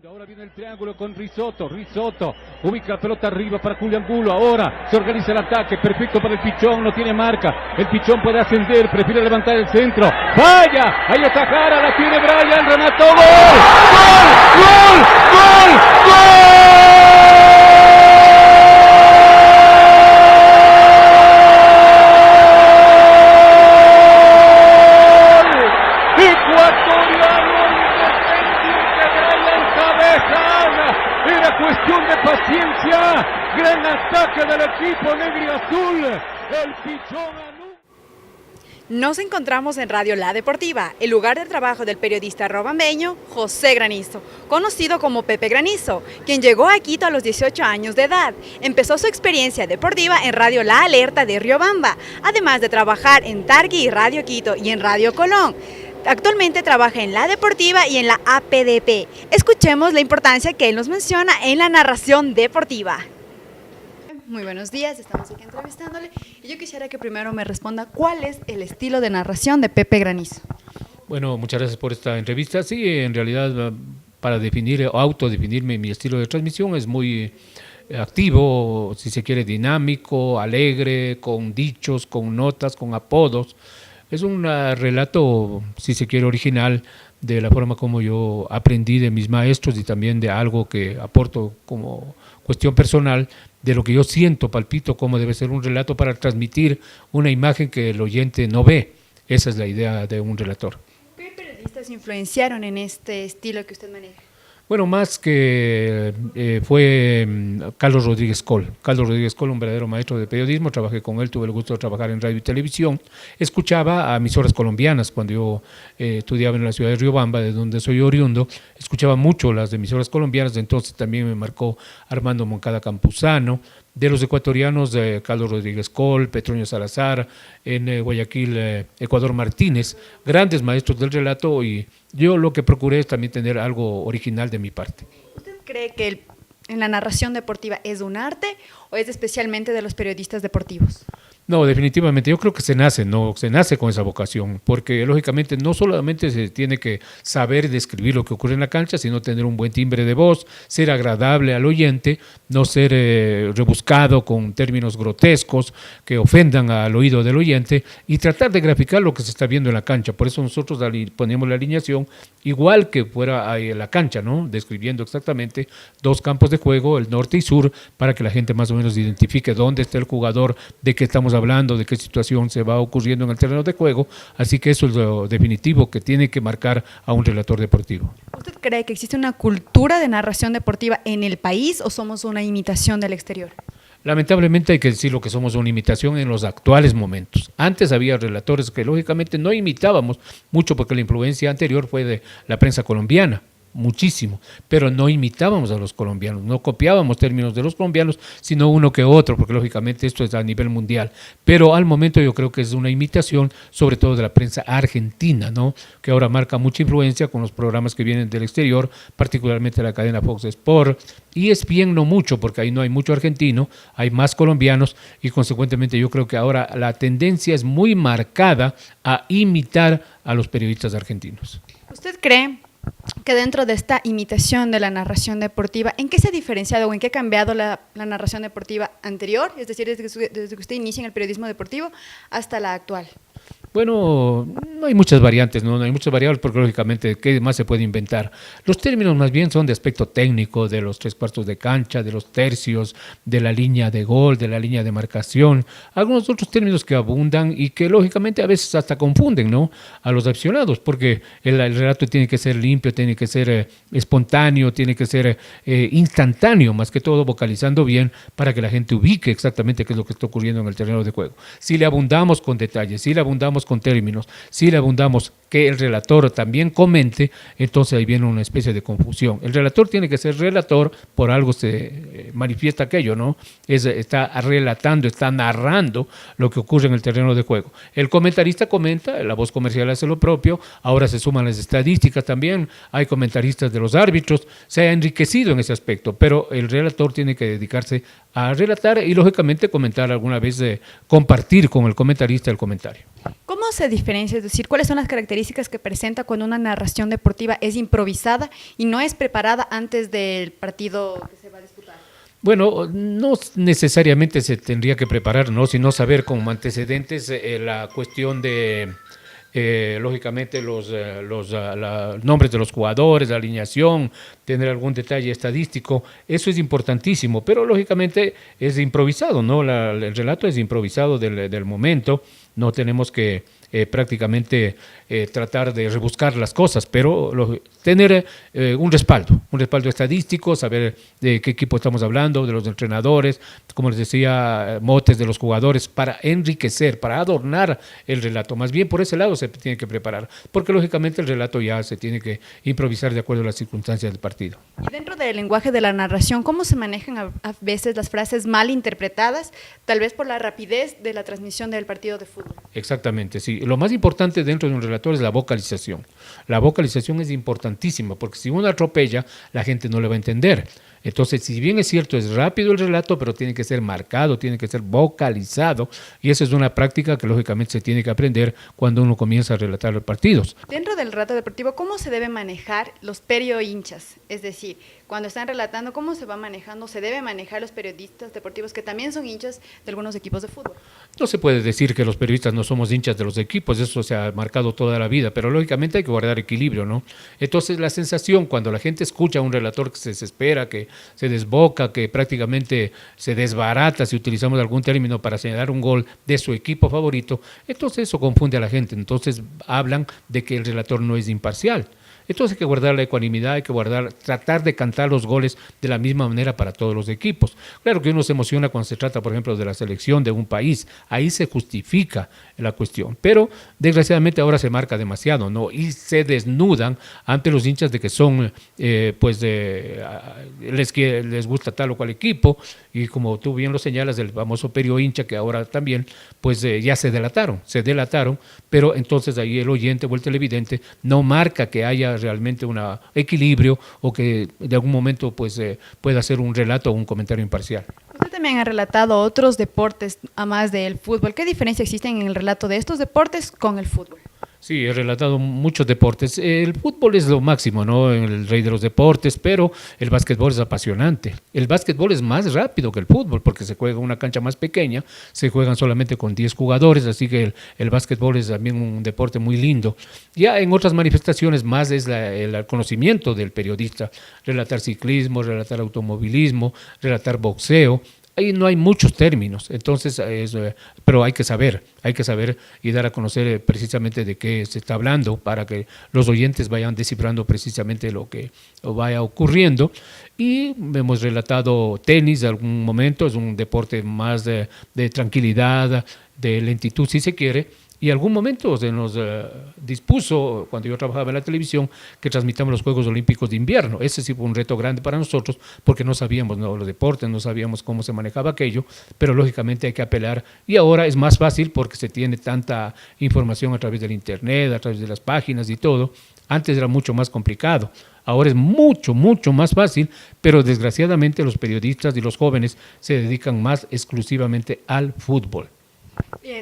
Ahora viene el triángulo con Risotto, ubica la pelota arriba para Julio Angulo, ahora se organiza el ataque, perfecto para el Pichón, no tiene marca, el Pichón puede ascender, prefiere levantar el centro, vaya, ahí está Jara, la tiene Brian, remató, ¡gol! ¡Gol! ¡Gol! ¡Gol! Cuestión de paciencia, gran ataque del equipo negro y azul, el Pichón. Nos encontramos en Radio La Deportiva, el lugar de trabajo del periodista robambeño José Granizo, conocido como Pepe Granizo, quien llegó a Quito a los 18 años de edad. Empezó su experiencia deportiva en Radio La Alerta de Riobamba, además de trabajar en Targui y Radio Quito y en Radio Colón. Actualmente trabaja en La Deportiva y en la APDP. Escuchemos la importancia que él nos menciona en la narración deportiva. Muy buenos días, estamos aquí entrevistándole y yo quisiera que primero me responda cuál es el estilo de narración de Pepe Granizo. Bueno, muchas gracias por esta entrevista. Sí, en realidad para definir o autodefinirme mi estilo de transmisión es muy activo, si se quiere dinámico, alegre, con dichos, con notas, con apodos. Es un relato, si se quiere, original de la forma como yo aprendí de mis maestros y también de algo que aporto como cuestión personal, de lo que yo siento, palpito, cómo debe ser un relato para transmitir una imagen que el oyente no ve. Esa es la idea de un relator. ¿Qué periodistas influenciaron en este estilo que usted maneja? Bueno, más que fue Carlos Rodríguez Coll. Carlos Rodríguez Coll, un verdadero maestro de periodismo, trabajé con él, tuve el gusto de trabajar en radio y televisión. Escuchaba a emisoras colombianas cuando yo estudiaba en la ciudad de Riobamba, de donde soy oriundo. Escuchaba mucho las emisoras colombianas, entonces también me marcó Armando Moncada Campuzano. De los ecuatorianos, Carlos Rodríguez Coll, Petronio Salazar, en Guayaquil, Ecuador Martínez, grandes maestros del relato, y yo lo que procuré es también tener algo original de mi parte. ¿Usted cree que en la narración deportiva es un arte o es especialmente de los periodistas deportivos? No, definitivamente, yo creo que se nace con esa vocación, porque lógicamente no solamente se tiene que saber describir lo que ocurre en la cancha, sino tener un buen timbre de voz, ser agradable al oyente, no ser rebuscado con términos grotescos que ofendan al oído del oyente y tratar de graficar lo que se está viendo en la cancha. Por eso nosotros ponemos la alineación igual que fuera la cancha, ¿no? Describiendo exactamente dos campos de juego, el norte y sur, para que la gente más o menos identifique dónde está el jugador, de qué estamos hablando, de qué situación se va ocurriendo en el terreno de juego. Así que eso es lo definitivo que tiene que marcar a un relator deportivo. ¿Usted cree que existe una cultura de narración deportiva en el país o somos una imitación del exterior? Lamentablemente hay que decir lo que somos una imitación en los actuales momentos. Antes había relatores que lógicamente no imitábamos mucho porque la influencia anterior fue de la prensa colombiana, muchísimo, pero no imitábamos a los colombianos, no copiábamos términos de los colombianos, sino uno que otro, porque lógicamente esto es a nivel mundial. Pero al momento yo creo que es una imitación, sobre todo de la prensa argentina, ¿no? Que ahora marca mucha influencia con los programas que vienen del exterior, particularmente la cadena Fox Sport. ESPN no mucho, porque ahí no hay mucho argentino, hay más colombianos y consecuentemente yo creo que ahora la tendencia es muy marcada a imitar a los periodistas argentinos. ¿Usted cree que dentro de esta imitación de la narración deportiva, ¿en qué se ha diferenciado o en qué ha cambiado la narración deportiva anterior? Es decir, desde que usted inicia en el periodismo deportivo hasta la actual. Bueno, no hay muchas variantes, no hay muchas variables porque lógicamente ¿qué más se puede inventar? Los términos más bien son de aspecto técnico, de los 3/4 de cancha, de los tercios, de la línea de gol, de la línea de marcación, algunos otros términos que abundan y que lógicamente a veces hasta confunden, ¿no?, a los aficionados, porque el relato tiene que ser limpio, tiene que ser espontáneo, tiene que ser instantáneo, más que todo vocalizando bien para que la gente ubique exactamente qué es lo que está ocurriendo en el terreno de juego. Si le abundamos con detalles, si le abundamos con términos, si le abundamos que el relator también comente, entonces ahí viene una especie de confusión. El relator tiene que ser relator, por algo se manifiesta aquello, ¿no? Está relatando, está narrando lo que ocurre en el terreno de juego. El comentarista comenta, la voz comercial hace lo propio, ahora se suman las estadísticas también, hay comentaristas de los árbitros, se ha enriquecido en ese aspecto, pero el relator tiene que dedicarse a relatar y lógicamente comentar alguna vez, compartir con el comentarista el comentario. ¿Cómo se diferencia? Es decir, ¿cuáles son las características características que presenta cuando una narración deportiva es improvisada y no es preparada antes del partido que se va a disputar? Bueno, no necesariamente se tendría que preparar, ¿no? Sino saber como antecedentes la cuestión de, lógicamente, los nombres de los jugadores, la alineación, tener algún detalle estadístico, eso es importantísimo, pero lógicamente es improvisado, ¿no? El relato es improvisado del momento, no tenemos que prácticamente tratar de rebuscar las cosas, pero tener un respaldo estadístico, saber de qué equipo estamos hablando, de los entrenadores, como les decía, motes de los jugadores, para enriquecer, para adornar el relato. Más bien por ese lado se tiene que preparar, porque lógicamente el relato ya se tiene que improvisar de acuerdo a las circunstancias del partido. Y dentro del lenguaje de la narración, ¿cómo se manejan a veces las frases mal interpretadas, tal vez por la rapidez de la transmisión del partido de fútbol? Exactamente, sí. Lo más importante dentro de un relator es la vocalización. La vocalización es importantísima, porque si uno atropella, la gente no le va a entender. Entonces, si bien es cierto, es rápido el relato, pero tiene que ser marcado, tiene que ser vocalizado, y esa es una práctica que lógicamente se tiene que aprender cuando uno comienza a relatar los partidos. Dentro del relato deportivo, ¿cómo se debe manejar los hinchas? Es decir, cuando están relatando, ¿cómo se va manejando? ¿Se debe manejar los periodistas deportivos que también son hinchas de algunos equipos de fútbol? No se puede decir que los periodistas no somos hinchas de los equipos, eso se ha marcado toda la vida, pero lógicamente hay que guardar equilibrio, ¿no? Entonces, la sensación cuando la gente escucha a un relator que se desespera, que se desboca, que prácticamente se desbarata, si utilizamos algún término para señalar un gol de su equipo favorito, entonces eso confunde a la gente, entonces hablan de que el relator no es imparcial. Entonces hay que guardar la ecuanimidad, hay que tratar de cantar los goles de la misma manera para todos los equipos. Claro que uno se emociona cuando se trata, por ejemplo, de la selección de un país, ahí se justifica la cuestión, pero desgraciadamente ahora se marca demasiado, ¿no? Y se desnudan ante los hinchas de que son, les gusta tal o cual equipo, y como tú bien lo señalas, del famoso perio hincha que ahora también, pues ya se delataron, pero entonces ahí el oyente o el televidente no marca que haya realmente un equilibrio o que de algún momento pues pueda hacer un relato o un comentario imparcial. Usted también ha relatado otros deportes a más del fútbol. ¿Qué diferencia existe en el relato de estos deportes con el fútbol? Sí, he relatado muchos deportes. El fútbol es lo máximo, ¿no? El rey de los deportes, pero el básquetbol es apasionante. El básquetbol es más rápido que el fútbol porque se juega en una cancha más pequeña, se juegan solamente con 10 jugadores, así que el básquetbol es también un deporte muy lindo. Ya en otras manifestaciones más es el conocimiento del periodista, relatar ciclismo, relatar automovilismo, relatar boxeo. Ahí no hay muchos términos, entonces, pero hay que saber y dar a conocer precisamente de qué se está hablando para que los oyentes vayan descifrando precisamente lo que vaya ocurriendo. Y hemos relatado tenis en algún momento, es un deporte más de tranquilidad, de lentitud si se quiere, y algún momento se nos dispuso, cuando yo trabajaba en la televisión, que transmitamos los Juegos Olímpicos de Invierno. Ese sí fue un reto grande para nosotros, porque no sabíamos los deportes, no sabíamos cómo se manejaba aquello, pero lógicamente hay que apelar. Y ahora es más fácil porque se tiene tanta información a través del internet, a través de las páginas y todo. Antes era mucho más complicado. Ahora es mucho más fácil, pero desgraciadamente los periodistas y los jóvenes se dedican más exclusivamente al fútbol.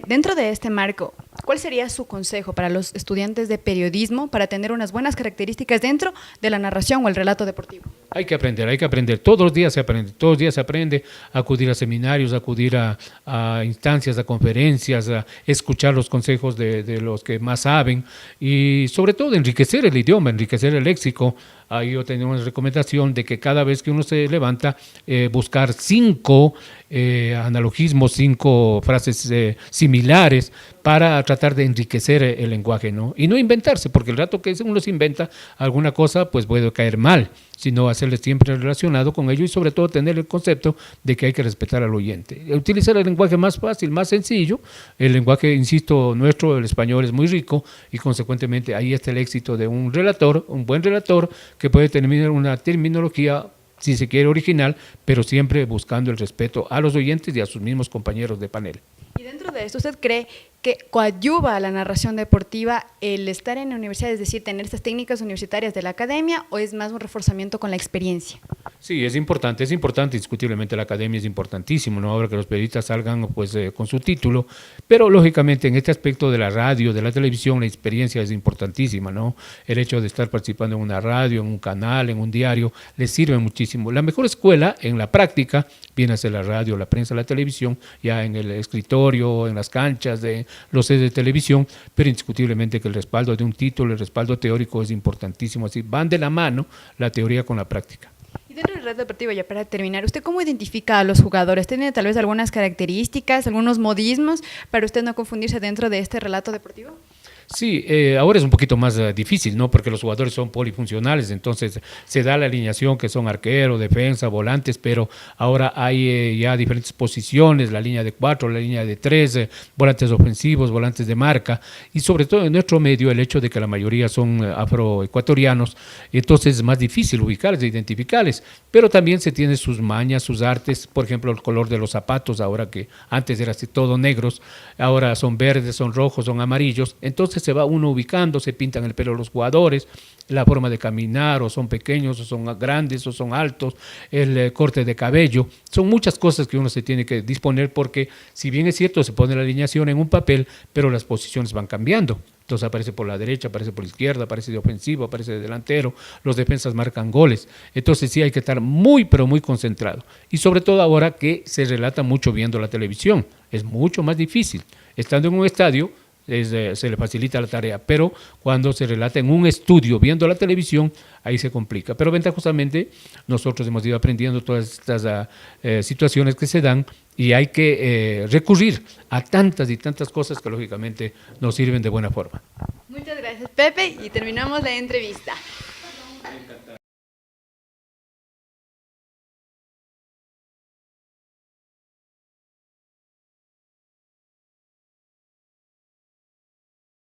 Dentro de este marco, ¿cuál sería su consejo para los estudiantes de periodismo para tener unas buenas características dentro de la narración o el relato deportivo? Hay que aprender, todos los días se aprende, a acudir a seminarios, a acudir a instancias, a conferencias, a escuchar los consejos de los que más saben y sobre todo enriquecer el idioma, enriquecer el léxico. Ahí yo tengo una recomendación de que cada vez que uno se levanta, buscar 5 analogismos, 5 frases similares para tratar de enriquecer el lenguaje, ¿no? Y no inventarse, porque el rato que uno se inventa alguna cosa, pues puede caer mal, sino hacerle siempre relacionado con ello y sobre todo tener el concepto de que hay que respetar al oyente. Utilizar el lenguaje más fácil, más sencillo. El lenguaje, insisto, nuestro, el español es muy rico y consecuentemente ahí está el éxito de un relator, un buen relator que puede tener una terminología, si se quiere, original, pero siempre buscando el respeto a los oyentes y a sus mismos compañeros de panel. Y dentro de esto, ¿usted cree que coadyuva a la narración deportiva el estar en la universidad, es decir, tener estas técnicas universitarias de la academia, o es más un reforzamiento con la experiencia? Sí, es importante, indiscutiblemente la academia es importantísimo, ¿no? Ahora que los periodistas salgan pues con su título, pero lógicamente en este aspecto de la radio, de la televisión, la experiencia es importantísima, ¿no? El hecho de estar participando en una radio, en un canal, en un diario, les sirve muchísimo. La mejor escuela en la práctica viene a ser la radio, la prensa, la televisión, ya en el escritorio, en las canchas de los sedes de televisión, pero indiscutiblemente que el respaldo de un título, el respaldo teórico es importantísimo, así van de la mano la teoría con la práctica. Y dentro del Red Deportivo, ya para terminar, ¿usted cómo identifica a los jugadores? ¿Tiene tal vez algunas características, algunos modismos para usted no confundirse dentro de este relato deportivo? Sí, ahora es un poquito más difícil, ¿no? Porque los jugadores son polifuncionales, entonces se da la alineación que son arquero, defensa, volantes, pero ahora hay ya diferentes posiciones, la línea de 4, la línea de 3, volantes ofensivos, volantes de marca, y sobre todo en nuestro medio el hecho de que la mayoría son afroecuatorianos, entonces es más difícil ubicarles, identificarles, pero también se tiene sus mañas, sus artes, por ejemplo el color de los zapatos, ahora que antes era así todo negros, ahora son verdes, son rojos, son amarillos, entonces se va uno ubicando, se pintan el pelo los jugadores, la forma de caminar, o son pequeños, o son grandes, o son altos, el corte de cabello, son muchas cosas que uno se tiene que disponer porque si bien es cierto se pone la alineación en un papel, pero las posiciones van cambiando. Entonces aparece por la derecha, aparece por la izquierda, aparece de ofensivo, aparece de delantero, los defensas marcan goles. Entonces sí hay que estar muy, pero muy concentrado. Y sobre todo ahora que se relata mucho viendo la televisión, es mucho más difícil. Estando en un estadio, se le facilita la tarea, pero cuando se relata en un estudio viendo la televisión, ahí se complica. Pero ventajosamente nosotros hemos ido aprendiendo todas estas situaciones que se dan y hay que recurrir a tantas y tantas cosas que lógicamente nos sirven de buena forma. Muchas gracias, Pepe, y terminamos la entrevista.